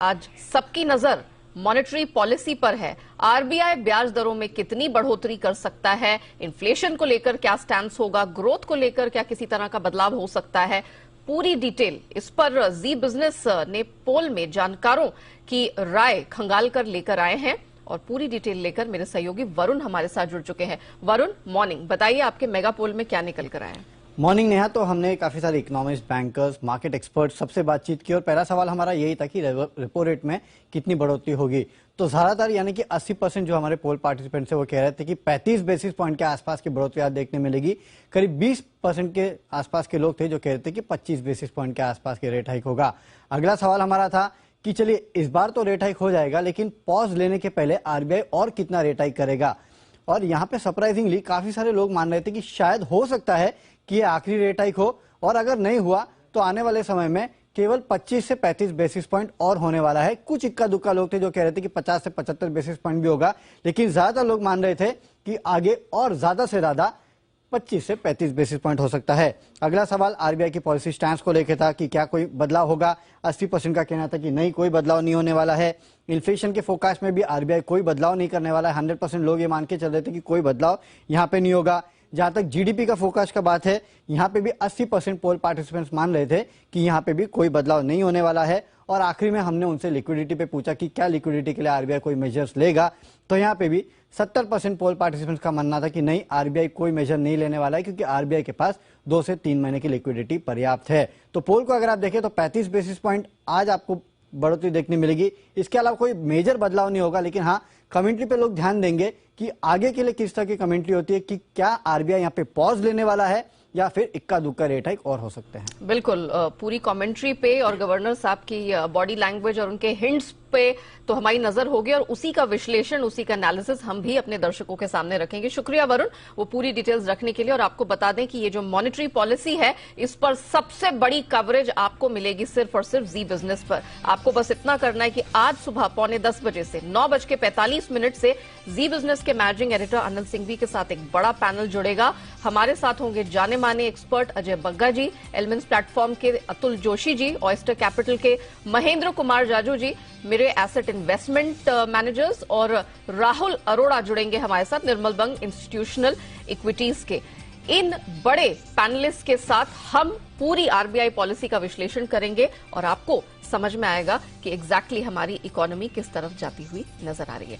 आज सबकी नजर मॉनेटरी पॉलिसी पर है। आरबीआई ब्याज दरों में कितनी बढ़ोतरी कर सकता है, इन्फ्लेशन को लेकर क्या स्टैंस होगा, ग्रोथ को लेकर क्या किसी तरह का बदलाव हो सकता है, पूरी डिटेल इस पर जी बिजनेस ने पोल में जानकारों की राय खंगाल कर लेकर आए हैं और पूरी डिटेल लेकर मेरे सहयोगी वरुण हमारे साथ जुड़ चुके हैं। वरुण, मॉर्निंग, बताइए आपके मेगा पोल में क्या निकल कर आए हैं। मॉर्निंग नेहा, तो हमने काफी सारे इकोनॉमिस्ट, बैंकर्स, मार्केट एक्सपर्ट्स सबसे बातचीत की और पहला सवाल हमारा यही था कि रेपो रेट में कितनी बढ़ोतरी होगी। तो ज्यादातर यानी कि 80% जो हमारे पोल पार्टिसिपेंट्स है वो कह रहे थे कि 35 बेसिस पॉइंट के आसपास की बढ़ोतरी आज देखने मिलेगी। करीब 20% के आसपास के लोग थे जो कह रहे थे कि 25 बेसिस पॉइंट के आसपास के रेट हाइक होगा। अगला सवाल हमारा था कि चलिए इस बार तो रेट हाइक हो जाएगा, लेकिन पॉज लेने के पहले आरबीआई और कितना रेट हाइक करेगा। और यहाँ पे सरप्राइजिंगली काफी सारे लोग मान रहे थे कि शायद हो सकता है कि ये आखिरी रेट हाइक हो, और अगर नहीं हुआ तो आने वाले समय में केवल 25 से 35 बेसिस पॉइंट और होने वाला है। कुछ इक्का दुक्का लोग थे जो कह रहे थे कि 50 से 75 बेसिस पॉइंट भी होगा, लेकिन ज्यादातर लोग मान रहे थे कि आगे और ज्यादा से ज्यादा 25 से 35 बेसिस पॉइंट हो सकता है। अगला सवाल आरबीआई की पॉलिसी स्टैंस को लेकर था कि क्या कोई बदलाव होगा। 80% का कहना था कि नहीं, कोई बदलाव नहीं होने वाला है। इन्फ्लेशन के फोकास्ट में भी आरबीआई कोई बदलाव नहीं करने वाला है। 100% लोग ये मान के चल रहे थे कि कोई बदलाव यहाँ पे नहीं होगा। जहां तक जीडीपी का फोकस का बात है, यहाँ पे भी 80% पोल पार्टिसिपेंट्स मान रहे थे कि यहाँ पे भी कोई बदलाव नहीं होने वाला है। और आखिरी में हमने उनसे लिक्विडिटी पे पूछा कि क्या लिक्विडिटी के लिए आरबीआई कोई मेजर्स लेगा, तो यहाँ पे भी 70% पोल पार्टिसिपेंट्स का मानना था कि नहीं, आरबीआई कोई मेजर नहीं लेने वाला है, क्योंकि आरबीआई के पास 2 से 3 महीने की लिक्विडिटी पर्याप्त है। तो पोल को अगर आप देखें तो 35 बेसिस पॉइंट आज आपको बढ़ोतरी देखने मिलेगी। इसके अलावा कोई मेजर बदलाव नहीं होगा, लेकिन हाँ, कमेंट्री पे लोग ध्यान देंगे कि आगे के लिए किस तरह की कमेंट्री होती है, कि क्या आरबीआई यहाँ पे पॉज लेने वाला है या फिर इक्का दुक्का रेट हाइक और हो सकते हैं। बिल्कुल, पूरी कमेंट्री पे और गवर्नर साहब की बॉडी लैंग्वेज और उनके हिंट्स पे तो हमारी नजर होगी, और उसी का विश्लेषण, उसी का एनालिसिस हम भी अपने दर्शकों के सामने रखेंगे। शुक्रिया वरुण, वो पूरी डिटेल्स रखने के लिए। और आपको बता दें कि ये जो मॉनेटरी पॉलिसी है, इस पर सबसे बड़ी कवरेज आपको मिलेगी सिर्फ और सिर्फ जी बिजनेस पर। आपको बस इतना करना है कि आज सुबह 9:45 बजे से 9:45 से जी बिजनेस के मैनेजिंग एडिटर आनंद सिंघवी के साथ एक बड़ा पैनल जुड़ेगा। हमारे साथ होंगे जाने माने एक्सपर्ट अजय बग्गा जी, एलिमेंट्स प्लेटफॉर्म के अतुल जोशी जी, ऑयस्टर कैपिटल के महेंद्र कुमार जाजू जी, मेरे एसेट इन्वेस्टमेंट मैनेजर्स, और राहुल अरोड़ा जुड़ेंगे हमारे साथ, निर्मल बंग इंस्टीट्यूशनल इक्विटीज के। इन बड़े पैनलिस्ट के साथ हम पूरी आरबीआई पॉलिसी का विश्लेषण करेंगे और आपको समझ में आएगा कि एग्जैक्टली हमारी इकोनॉमी किस तरफ जाती हुई नजर आ रही है।